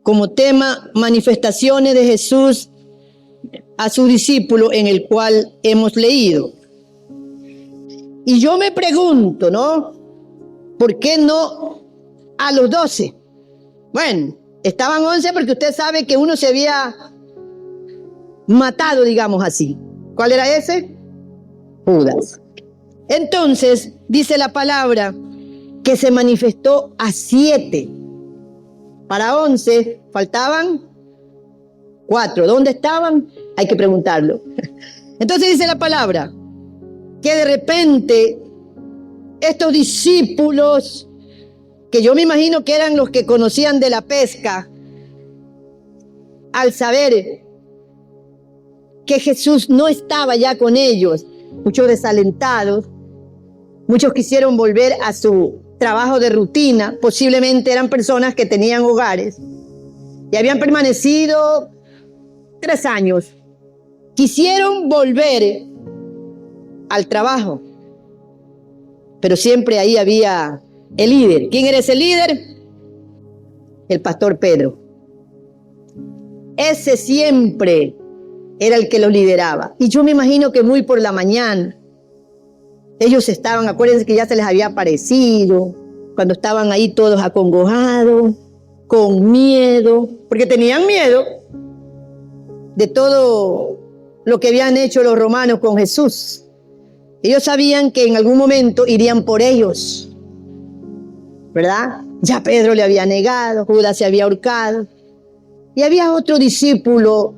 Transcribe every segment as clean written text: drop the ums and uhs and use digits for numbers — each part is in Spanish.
como tema manifestaciones de Jesús a su discípulo, en el cual hemos leído. Y yo me pregunto, ¿no? ¿Por qué no a los 12? Bueno, estaban 11 porque usted sabe que uno se había matado, digamos así. ¿Cuál era ese? Judas. Entonces, dice la palabra que se manifestó a 7. Para 11 faltaban 4. ¿Dónde estaban? Hay que preguntarlo. Entonces dice la palabra que de repente estos discípulos, que yo me imagino que eran los que conocían de la pesca, al saber que Jesús no estaba ya con ellos, muchos desalentados, muchos quisieron volver a su trabajo de rutina. Posiblemente eran personas que tenían hogares y habían permanecido 3 años. Quisieron volver al trabajo, pero siempre ahí había el líder. ¿Quién era ese líder? El pastor Pedro. Ese siempre era el que los lideraba. Y yo me imagino que muy por la mañana ellos estaban, acuérdense que ya se les había aparecido, cuando estaban ahí todos acongojados, con miedo, porque tenían miedo de todo lo que habían hecho los romanos con Jesús. Ellos sabían que en algún momento irían por ellos, ¿verdad? Ya Pedro le había negado, Judas se había ahorcado, y había otro discípulo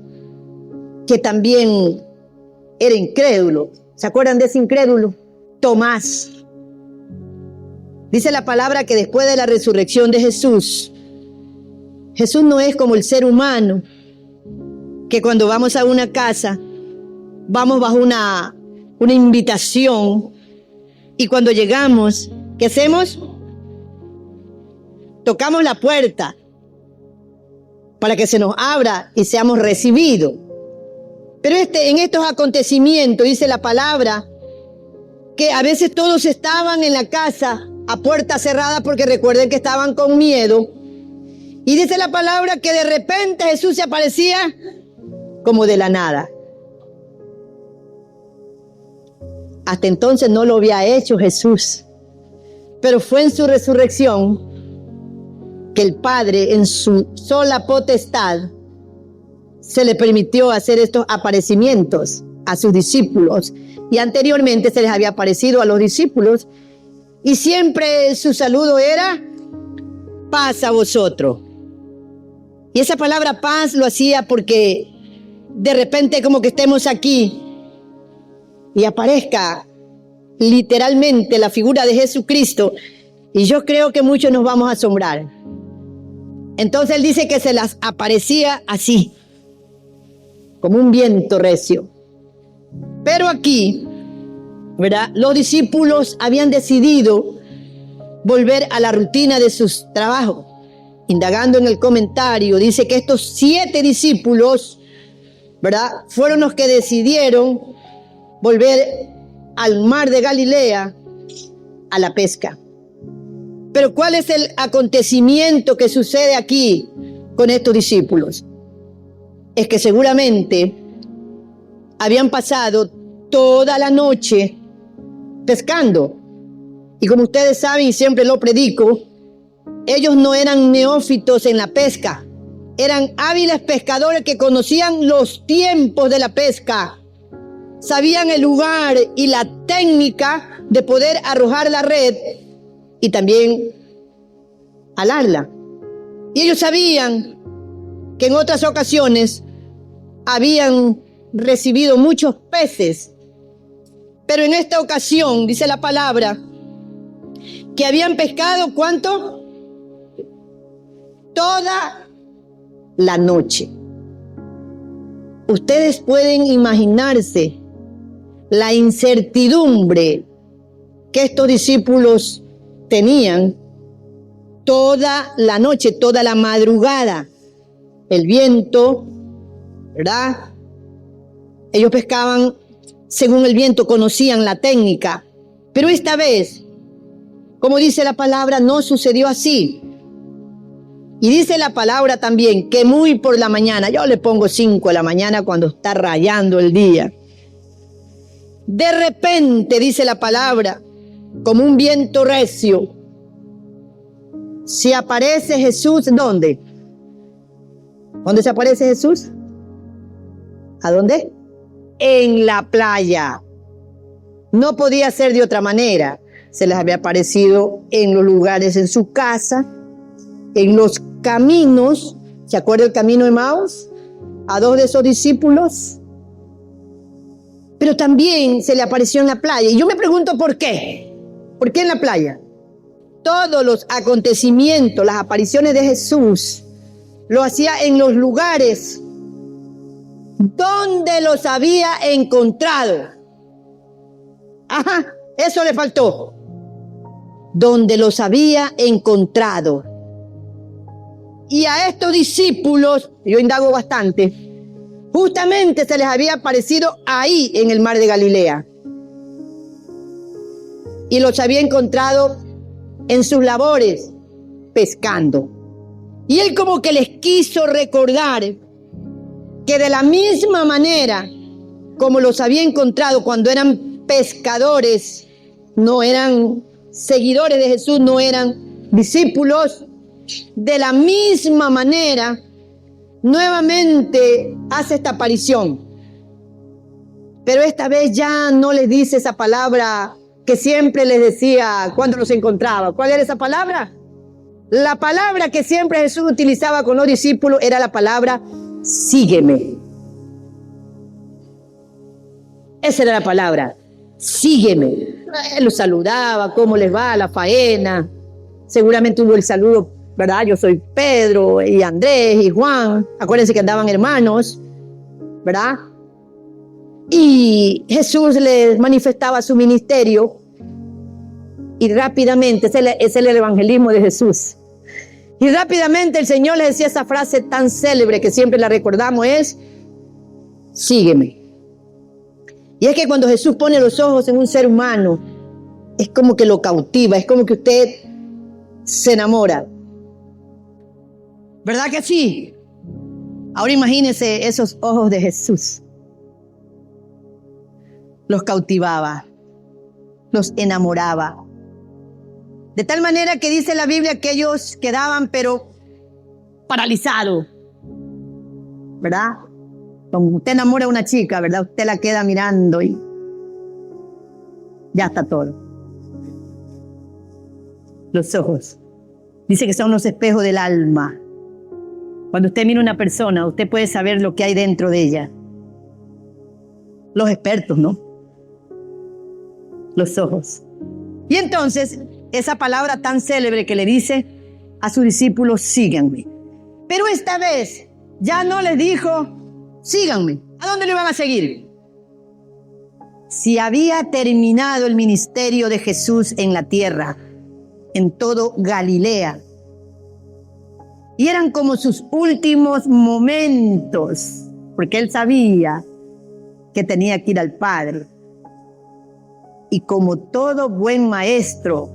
que también era incrédulo. ¿Se acuerdan de ese incrédulo? Tomás. Dice la palabra que después de la resurrección de Jesús, Jesús no es como el ser humano, que cuando vamos a una casa, vamos bajo una invitación, y cuando llegamos, ¿qué hacemos? Tocamos la puerta para que se nos abra y seamos recibidos. Pero en estos acontecimientos, dice la palabra, que a veces todos estaban en la casa a puerta cerrada, porque recuerden que estaban con miedo. Y dice la palabra que de repente Jesús se aparecía como de la nada. Hasta entonces no lo había hecho Jesús, pero fue en su resurrección que el Padre, en su sola potestad, se le permitió hacer estos aparecimientos a sus discípulos. Y anteriormente se les había aparecido a los discípulos, y siempre su saludo era: paz a vosotros. Y esa palabra paz lo hacía porque de repente como que estemos aquí y aparezca literalmente la figura de Jesucristo, y yo creo que muchos nos vamos a asombrar. Entonces él dice que se las aparecía así, como un viento recio. Pero aquí, ¿verdad?, los discípulos habían decidido volver a la rutina de sus trabajos. Indagando en el comentario, dice que estos 7 discípulos, ¿verdad?, fueron los que decidieron volver al mar de Galilea a la pesca. Pero ¿cuál es el acontecimiento que sucede aquí con estos discípulos? Es que seguramente habían pasado toda la noche pescando. Y como ustedes saben, y siempre lo predico, ellos no eran neófitos en la pesca. Eran hábiles pescadores que conocían los tiempos de la pesca. Sabían el lugar y la técnica de poder arrojar la red y también alarla. Y ellos sabían que en otras ocasiones habían recibido muchos peces, pero en esta ocasión dice la palabra que habían pescado ¿cuánto? Toda la noche. Ustedes pueden imaginarse la incertidumbre que estos discípulos tenían toda la noche, toda la madrugada. El viento, ¿verdad? Ellos pescaban según el viento, conocían la técnica. Pero esta vez, como dice la palabra, no sucedió así. Y dice la palabra también que muy por la mañana, yo le pongo 5 de la mañana cuando está rayando el día. De repente, dice la palabra, como un viento recio, se aparece Jesús. ¿Dónde? ¿Dónde se aparece Jesús? ¿A dónde? En la playa. No podía ser de otra manera. Se les había aparecido en los lugares, en su casa, en los caminos. ¿Se acuerda el camino de Emaús? A 2 de esos discípulos. Pero también se le apareció en la playa. Y yo me pregunto por qué. ¿Por qué en la playa? Todos los acontecimientos, las apariciones de Jesús, lo hacía en los lugares donde los había encontrado. Ajá, eso le faltó. Donde los había encontrado. Y a estos discípulos, yo indago bastante, justamente se les había aparecido ahí en el mar de Galilea. Y los había encontrado en sus labores, pescando. Y él como que les quiso recordar que de la misma manera como los había encontrado cuando eran pescadores, no eran seguidores de Jesús, no eran discípulos, de la misma manera nuevamente hace esta aparición. Pero esta vez ya no les dice esa palabra que siempre les decía cuando los encontraba. ¿Cuál era esa palabra? La palabra que siempre Jesús utilizaba con los discípulos era la palabra sígueme. Esa era la palabra, sígueme. Él los saludaba, ¿cómo les va la faena? Seguramente hubo el saludo, ¿verdad? Yo soy Pedro y Andrés y Juan. Acuérdense que andaban hermanos, ¿verdad? Y Jesús les manifestaba su ministerio y rápidamente, ese es el evangelismo de Jesús. Y rápidamente el Señor les decía esa frase tan célebre que siempre la recordamos, es sígueme. Y es que cuando Jesús pone los ojos en un ser humano, es como que lo cautiva, es como que usted se enamora. ¿Verdad que sí? Ahora imagínense esos ojos de Jesús. Los cautivaba, los enamoraba. De tal manera que dice la Biblia que ellos quedaban pero paralizados, ¿verdad? Cuando usted enamora a una chica, ¿verdad? Usted la queda mirando y ya está todo. Los ojos. Dice que son los espejos del alma. Cuando usted mira a una persona, usted puede saber lo que hay dentro de ella. Los expertos, ¿no? Los ojos. Y entonces, esa palabra tan célebre que le dice a sus discípulos, síganme. Pero esta vez ya no les dijo, síganme. ¿A dónde le van a seguir? Si había terminado el ministerio de Jesús en la tierra, en todo Galilea, y eran como sus últimos momentos, porque él sabía que tenía que ir al Padre. Y como todo buen maestro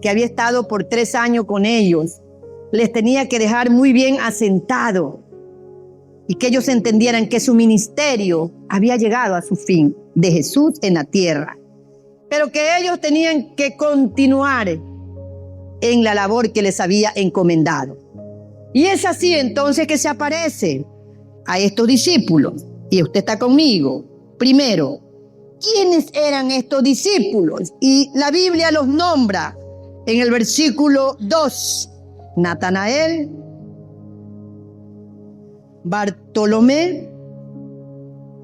que había estado por 3 años con ellos, les tenía que dejar muy bien asentado y que ellos entendieran que su ministerio había llegado a su fin de Jesús en la tierra, pero que ellos tenían que continuar en la labor que les había encomendado. Y es así entonces que se aparece a estos discípulos. Y usted está conmigo. Primero, ¿quiénes eran estos discípulos? Y la Biblia los nombra en el versículo 2. Natanael, Bartolomé,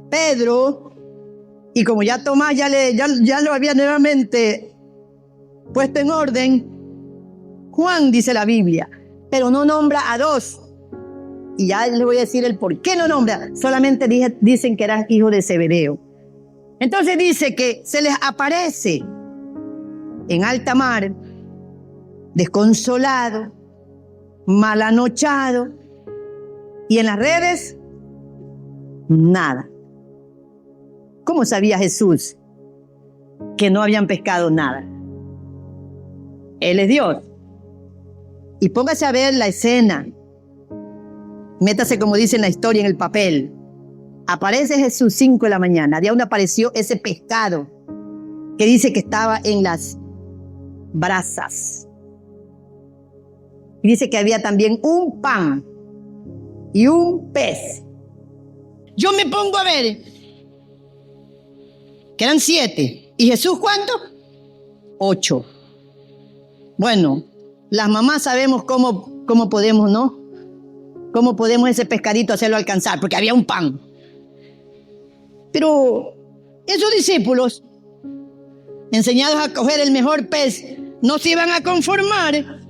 Pedro, y como ya Tomás ya lo había nuevamente puesto en orden, Juan, dice la Biblia, pero no nombra a 2. Y ya les voy a decir el por qué no nombra. Solamente dicen que eran hijos de Zebedeo. Entonces dice que se les aparece en alta mar, desconsolado, mal anochado, y en las redes, nada. ¿Cómo sabía Jesús que no habían pescado nada? Él es Dios. Y póngase a ver la escena. Métase, como dice en la historia, en el papel. Aparece Jesús 5 de la mañana, de donde apareció ese pescado que dice que estaba en las brasas. Y dice que había también un pan y un pez. Yo me pongo a ver que eran 7. ¿Y Jesús cuánto? 8. Bueno, las mamás sabemos cómo podemos, ¿no? Cómo podemos ese pescadito hacerlo alcanzar, porque había un pan. Pero esos discípulos, enseñados a coger el mejor pez, no se iban a conformar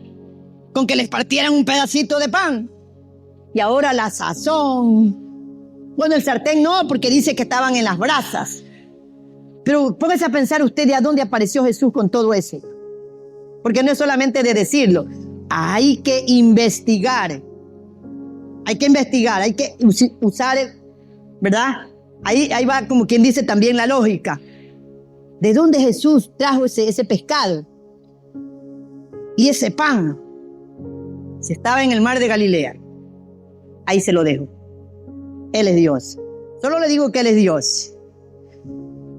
con que les partieran un pedacito de pan. Y ahora la sazón. Bueno, el sartén no, porque dice que estaban en las brasas. Pero póngase a pensar usted de a dónde apareció Jesús con todo eso. Porque no es solamente de decirlo. Hay que investigar. Hay que investigar, hay que usar, ¿verdad? Ahí va como quien dice también la lógica. ¿De dónde Jesús trajo ese pescado? Y ese pan. Si estaba en el mar de Galilea. Ahí se lo dejo. Él es Dios. Solo le digo que Él es Dios.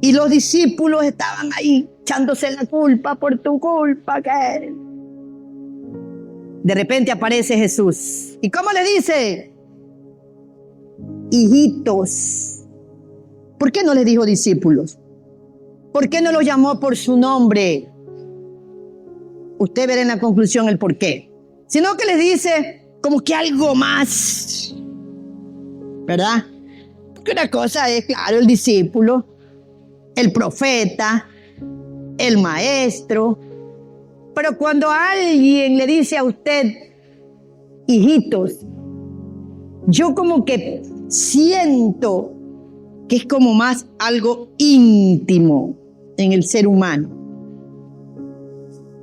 Y los discípulos estaban ahí echándose la culpa por tu culpa. ¿Qué? De repente aparece Jesús. ¿Y cómo le dice? Hijitos. ¿Por qué no les dijo discípulos? ¿Por qué no los llamó por su nombre? Usted verá en la conclusión el por qué. Sino que les dice como que algo más. ¿Verdad? Porque una cosa es, claro, el discípulo, el profeta, el maestro. Pero cuando alguien le dice a usted, hijitos, yo como que siento que es como más algo íntimo en el ser humano.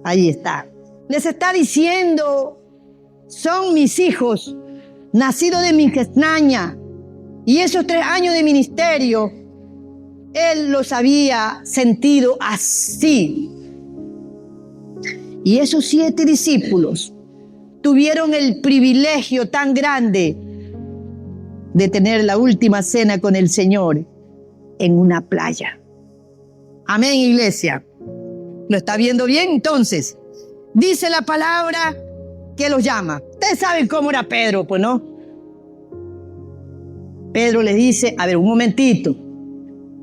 Ahí está. Les está diciendo, son mis hijos, nacidos de mi extraña. Y esos 3 años de ministerio, Él los había sentido así. Y esos 7 discípulos tuvieron el privilegio tan grande de tener la última cena con el Señor en una playa. Amén, iglesia. ¿Lo está viendo bien? Entonces, dice la palabra que los llama. Ustedes saben cómo era Pedro, pues, ¿no? Pedro les dice, a ver, un momentito.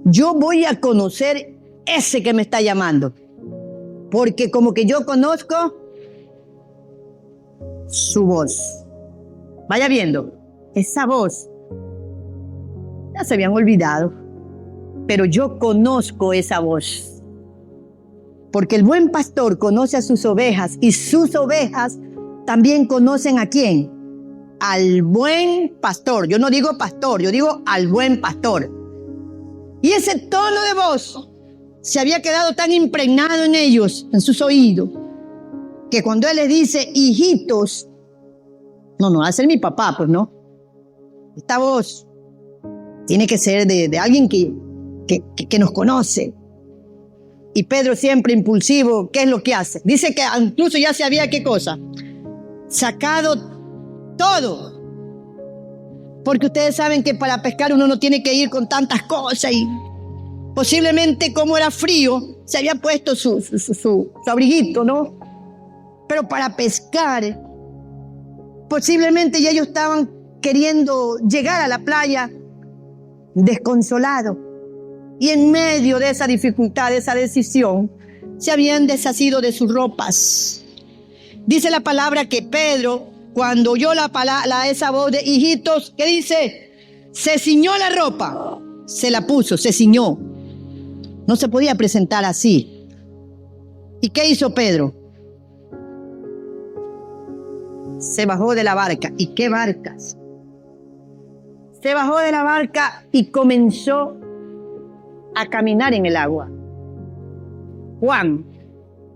Yo voy a conocer ese que me está llamando. Porque como que yo conozco su voz. Vaya viendo, esa voz ya se habían olvidado, pero yo conozco esa voz. Porque el buen pastor conoce a sus ovejas y sus ovejas también conocen ¿a quién? Al buen pastor. Yo no digo pastor, yo digo al buen pastor. Y ese tono de voz se había quedado tan impregnado en ellos, en sus oídos, que cuando Él les dice, hijitos, no va a ser mi papá, pues no. Esta voz tiene que ser de alguien que nos conoce. Y Pedro, siempre impulsivo, ¿qué es lo que hace? Dice que incluso ya se había, ¿qué cosa? Sacado todo. Porque ustedes saben que para pescar uno no tiene que ir con tantas cosas y posiblemente como era frío, se había puesto su abriguito, ¿no? Pero para pescar, posiblemente ya ellos estaban queriendo llegar a la playa desconsolados. Y en medio de esa dificultad, de esa decisión, se habían desasido de sus ropas. Dice la palabra que Pedro, cuando oyó esa voz de hijitos, ¿qué dice? Se ciñó la ropa, se la puso, se ciñó. No se podía presentar así. ¿Y qué hizo Pedro? Se bajó de la barca. ¿Y qué barcas? Se bajó de la barca y comenzó a caminar en el agua. Juan,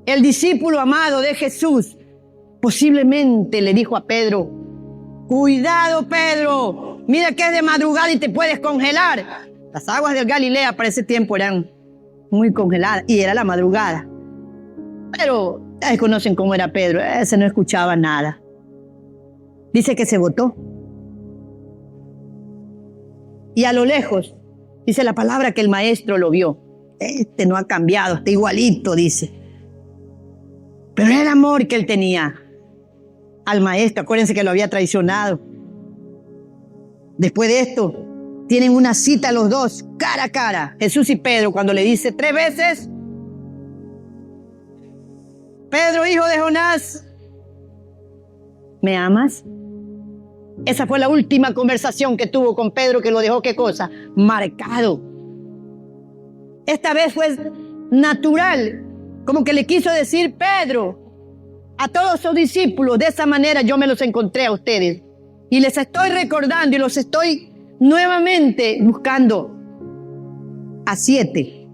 el discípulo amado de Jesús, posiblemente le dijo a Pedro, cuidado Pedro, mira que es de madrugada y te puedes congelar. Las aguas del Galilea para ese tiempo eran muy congeladas y era la madrugada. Pero ustedes conocen cómo era Pedro, ese no escuchaba nada. Dice que se botó. Y a lo lejos, dice la palabra que el maestro lo vio. Este no ha cambiado, está igualito, dice. Pero era el amor que él tenía al maestro. Acuérdense que lo había traicionado. Después de esto, tienen una cita los dos, cara a cara. Jesús y Pedro, cuando le dice 3 veces: Pedro, hijo de Jonás, ¿me amas? Esa fue la última conversación que tuvo con Pedro, que lo dejó, ¿qué cosa? Marcado. Esta vez fue natural, como que le quiso decir: Pedro, a todos sus discípulos, de esa manera yo me los encontré a ustedes. Y les estoy recordando y los estoy nuevamente buscando a 7.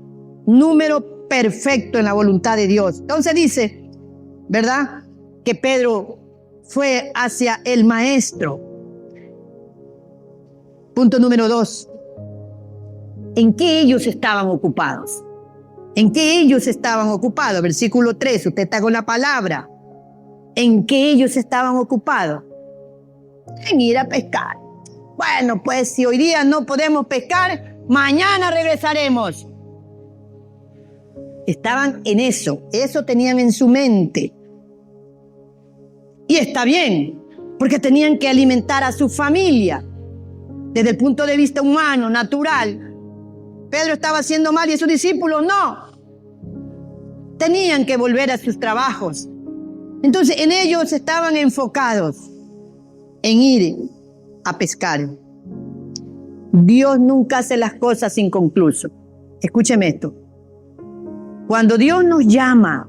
Número perfecto en la voluntad de Dios. Entonces dice, ¿verdad?, que Pedro fue hacia el maestro. Punto número 2. ¿En qué ellos estaban ocupados? ¿En qué ellos estaban ocupados? Versículo 3, usted está con la palabra. ¿En qué ellos estaban ocupados? En ir a pescar. Bueno, pues si hoy día no podemos pescar, mañana regresaremos. Estaban en eso tenían en su mente. Y está bien, porque tenían que alimentar a su familia. Desde el punto de vista humano, natural, Pedro estaba haciendo mal y sus discípulos no. Tenían que volver a sus trabajos. Entonces en ellos estaban enfocados en ir a pescar. Dios nunca hace las cosas inconcluso. Escúcheme esto. Cuando Dios nos llama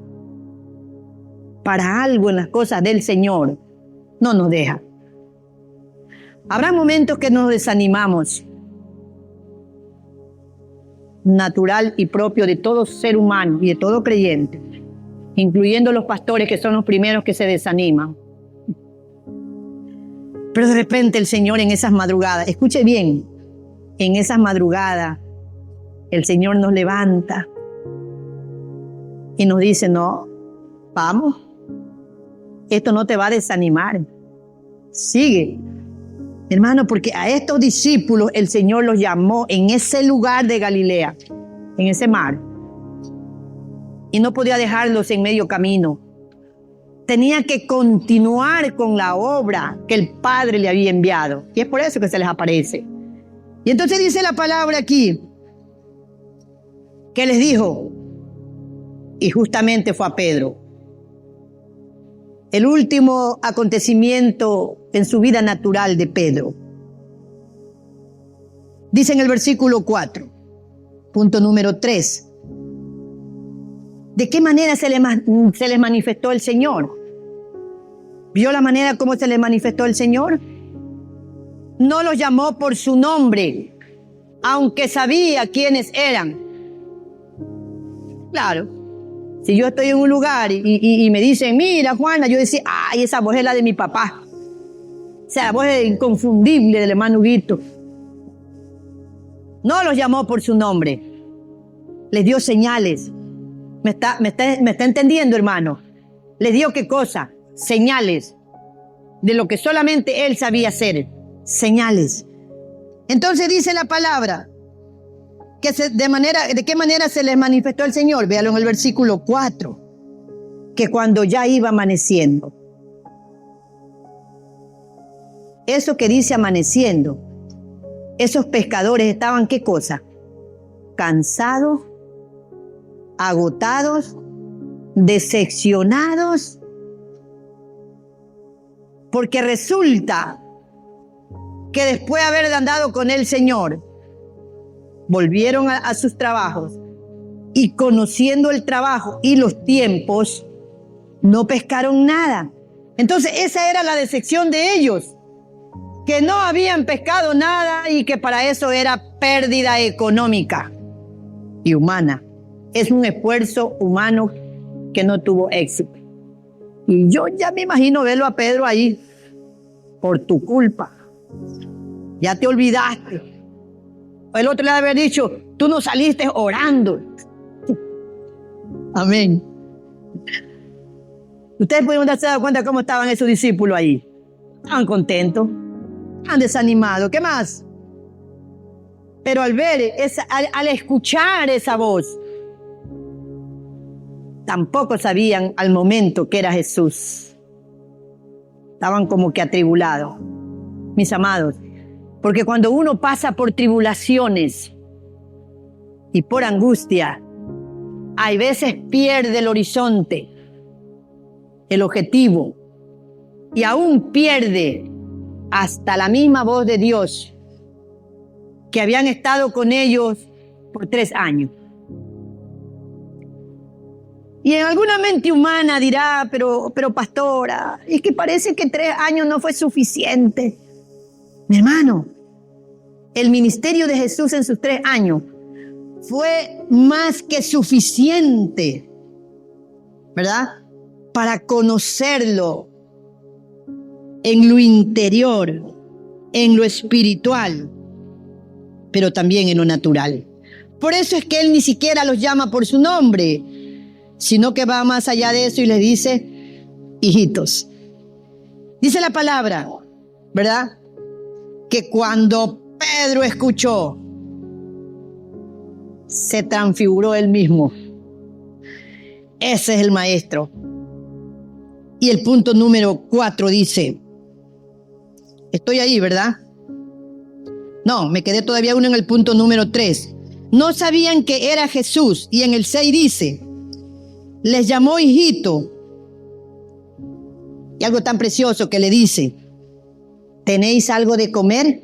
para algo en las cosas del Señor, no nos deja. Habrá momentos que nos desanimamos, natural y propio de todo ser humano y de todo creyente, incluyendo los pastores, que son los primeros que se desaniman. Pero de repente el Señor en esas madrugadas, escuche bien, en esas madrugadas el Señor nos levanta y nos dice: no, vamos, esto no te va a desanimar, sigue. Hermano, porque a estos discípulos el Señor los llamó en ese lugar de Galilea, en ese mar, y no podía dejarlos en medio camino. Tenía que continuar con la obra que el Padre le había enviado, y es por eso que se les aparece. Y entonces dice la palabra aquí que les dijo, y justamente fue a Pedro, el último acontecimiento en su vida natural de Pedro. Dice en el versículo 4, punto número 3, ¿de qué manera se les manifestó el Señor? ¿Vio la manera como se les manifestó el Señor? No los llamó por su nombre, aunque sabía quiénes eran. Claro, si yo estoy en un lugar y me dicen: mira, Juana, yo decía: ay, esa voz es la de mi papá. O sea, la voz es inconfundible del hermano Huguito. No los llamó por su nombre. Les dio señales. ¿Me está entendiendo, hermano? Les dio ¿qué cosa? Señales. De lo que solamente él sabía hacer. Señales. Entonces dice la palabra que ¿de qué manera se les manifestó el Señor? Véalo en el versículo 4. Que cuando ya iba amaneciendo. Eso que dice amaneciendo, esos pescadores estaban ¿qué cosa? Cansados, agotados, decepcionados, porque resulta que después de haber andado con el Señor, volvieron a sus trabajos y, conociendo el trabajo y los tiempos, no pescaron nada. Entonces esa era la decepción de ellos, que no habían pescado nada y que para eso era pérdida económica y humana. Es un esfuerzo humano que no tuvo éxito. Y yo ya me imagino verlo a Pedro ahí, por tu culpa. Ya te olvidaste. El otro le había dicho: tú no saliste orando. Amén. Ustedes pueden darse cuenta cómo estaban esos discípulos ahí. Estaban contentos, estaban desanimados. ¿Qué más? Pero al escuchar esa voz, tampoco sabían al momento que era Jesús. Estaban como que atribulados, mis amados. Porque cuando uno pasa por tribulaciones y por angustia, hay veces pierde el horizonte, el objetivo, y aún pierde hasta la misma voz de Dios que habían estado con ellos por 3 años. Y en alguna mente humana dirá, pero pastora, es que parece que 3 años no fue suficiente. Mi hermano, el ministerio de Jesús en sus 3 años fue más que suficiente, ¿verdad? Para conocerlo en lo interior, en lo espiritual, pero también en lo natural. Por eso es que Él ni siquiera los llama por su nombre, sino que va más allá de eso y les dice, hijitos. Dice la palabra, ¿verdad? Que cuando Pedro escuchó, se transfiguró él mismo. Ese es el maestro. Y el punto número 4 dice, estoy ahí, ¿verdad? No, me quedé todavía uno en el punto número 3. No sabían que era Jesús. Y en el 6 dice, les llamó hijito. Y algo tan precioso que le dice, ¿tenéis algo de comer?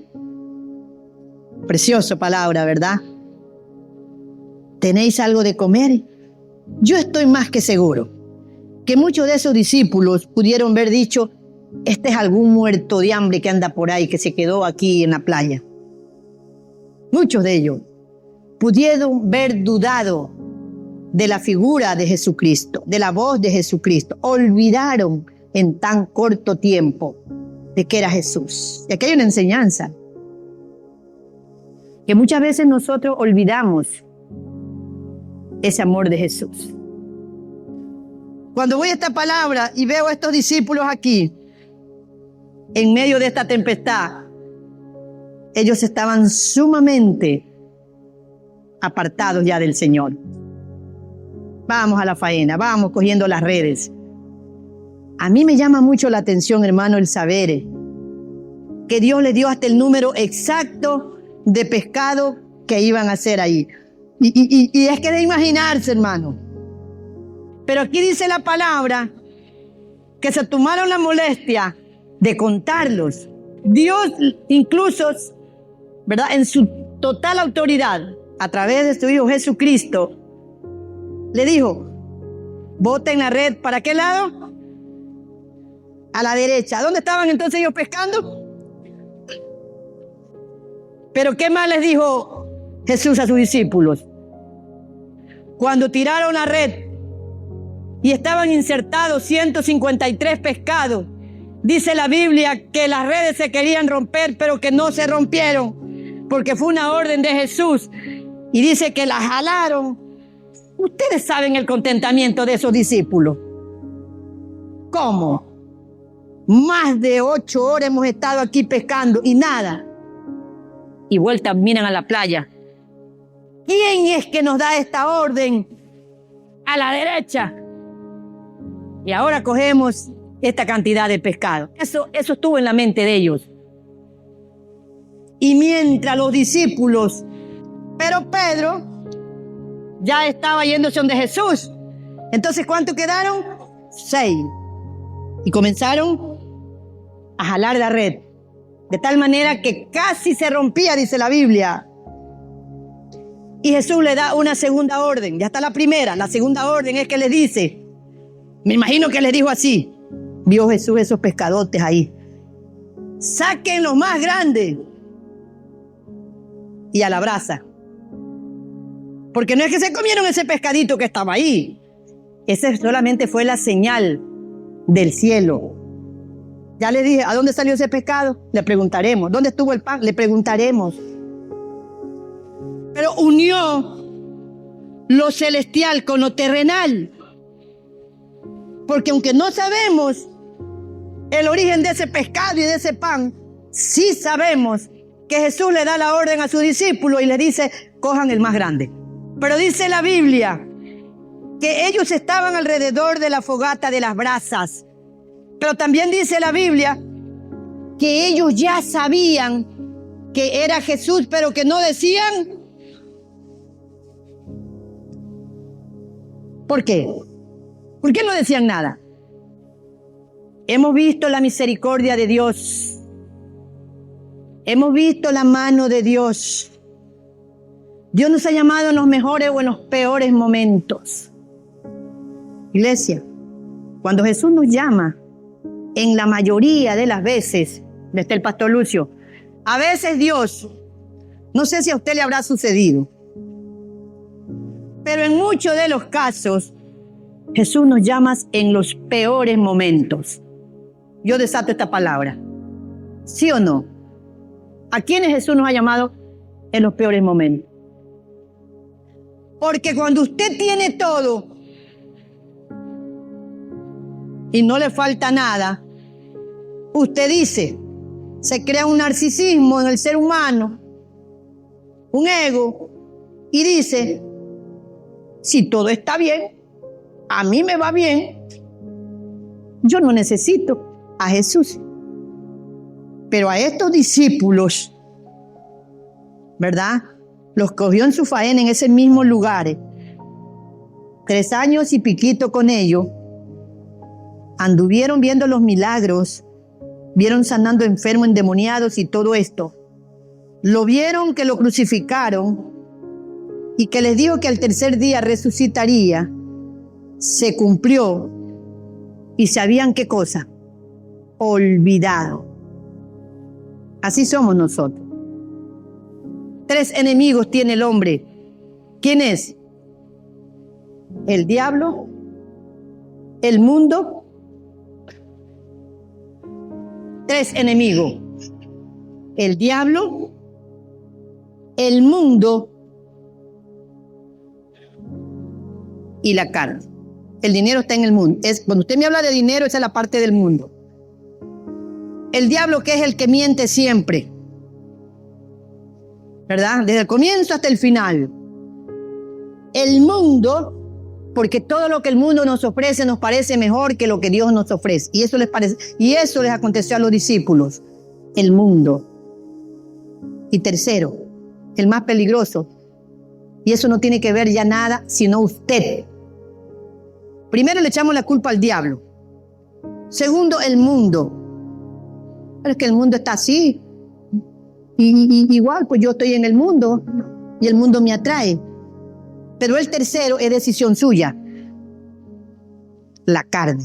Preciosa palabra, ¿verdad? ¿Tenéis algo de comer? Yo estoy más que seguro que muchos de esos discípulos pudieron haber dicho, este es algún muerto de hambre que anda por ahí, que se quedó aquí en la playa. Muchos de ellos pudieron haber dudado de la figura de Jesucristo, de la voz de Jesucristo. Olvidaron en tan corto tiempo de que era Jesús. Y aquí hay una enseñanza que muchas veces nosotros olvidamos ese amor de Jesús. Cuando voy a esta palabra y veo a estos discípulos aquí, en medio de esta tempestad, ellos estaban sumamente apartados ya del Señor. Vamos a la faena, vamos cogiendo las redes. A mí me llama mucho la atención, hermano, el saber que Dios le dio hasta el número exacto de pescado que iban a hacer ahí. Y es que de imaginarse, hermano. Pero aquí dice la palabra que se tomaron la molestia de contarlos. Dios incluso, ¿verdad? En su total autoridad, a través de su Hijo Jesucristo, le dijo, boten la red, ¿para qué lado? A la derecha. ¿Dónde estaban entonces ellos pescando? Pero ¿qué más les dijo Jesús a sus discípulos? Cuando tiraron la red y estaban insertados 153 pescados, dice la Biblia que las redes se querían romper, pero que no se rompieron, porque fue una orden de Jesús. Y dice que las jalaron. Ustedes saben el contentamiento de esos discípulos. ¿Cómo? Más de 8 horas hemos estado aquí pescando y nada. Y vueltas miran a la playa. ¿Quién es que nos da esta orden? A la derecha. Y ahora cogemos esta cantidad de pescado. Eso estuvo en la mente de ellos. Y mientras los discípulos, pero Pedro ya estaba yéndose donde Jesús. Entonces, ¿cuántos quedaron? 6. Y comenzaron a jalar la red. De tal manera que casi se rompía, dice la Biblia. Y Jesús le da una segunda orden. Ya está la primera. La segunda orden es que le dice, me imagino que le dijo así. Vio Jesús esos pescadotes ahí. Saquen los más grandes. Y a la brasa. Porque no es que se comieron ese pescadito que estaba ahí. Ese solamente fue la señal del cielo. Ya le dije, ¿a dónde salió ese pescado? Le preguntaremos. ¿Dónde estuvo el pan? Le preguntaremos. Pero unió lo celestial con lo terrenal. Porque aunque no sabemos el origen de ese pescado y de ese pan, sí sabemos que Jesús le da la orden a sus discípulos y le dice, cojan el más grande. Pero dice la Biblia que ellos estaban alrededor de la fogata de las brasas. Pero también dice la Biblia que ellos ya sabían que era Jesús, pero que no decían. ¿Por qué? ¿Por qué no decían nada? Hemos visto la misericordia de Dios. Hemos visto la mano de Dios. Dios nos ha llamado en los mejores o en los peores momentos. Iglesia, cuando Jesús nos llama, en la mayoría de las veces, desde el pastor Lucio, a veces Dios, no sé si a usted le habrá sucedido, pero en muchos de los casos, Jesús nos llama en los peores momentos. Yo desato esta palabra. ¿Sí o no? ¿A quiénes Jesús nos ha llamado en los peores momentos? Porque cuando usted tiene todo y no le falta nada, usted dice, se crea un narcisismo en el ser humano, un ego, y dice, si todo está bien, a mí me va bien, yo no necesito a Jesús. Pero a estos discípulos, ¿verdad? Los cogió en su faena en ese mismo lugar. 3 años y piquito con ellos. Anduvieron viendo los milagros. Vieron sanando enfermos, endemoniados y todo esto. Lo vieron que lo crucificaron y que les dijo que al tercer día resucitaría. Se cumplió. ¿Y sabían qué cosa? Olvidado. Así somos nosotros. 3 enemigos tiene el hombre. ¿Quién es? El diablo, el mundo. 3 enemigos. El diablo, el mundo y la carne. El dinero está en el mundo. Cuando usted me habla de dinero, esa es la parte del mundo. El diablo, que es el que miente siempre, ¿verdad? Desde el comienzo hasta el final. El mundo, porque todo lo que el mundo nos ofrece nos parece mejor que lo que Dios nos ofrece. Y eso les aconteció a los discípulos. El mundo. Y tercero, el más peligroso. Y eso no tiene que ver ya nada, sino usted. Primero le echamos la culpa al diablo. Segundo, el mundo. Pero es que el mundo está así. Y igual, pues yo estoy en el mundo y el mundo me atrae. Pero el tercero es decisión suya. La carne.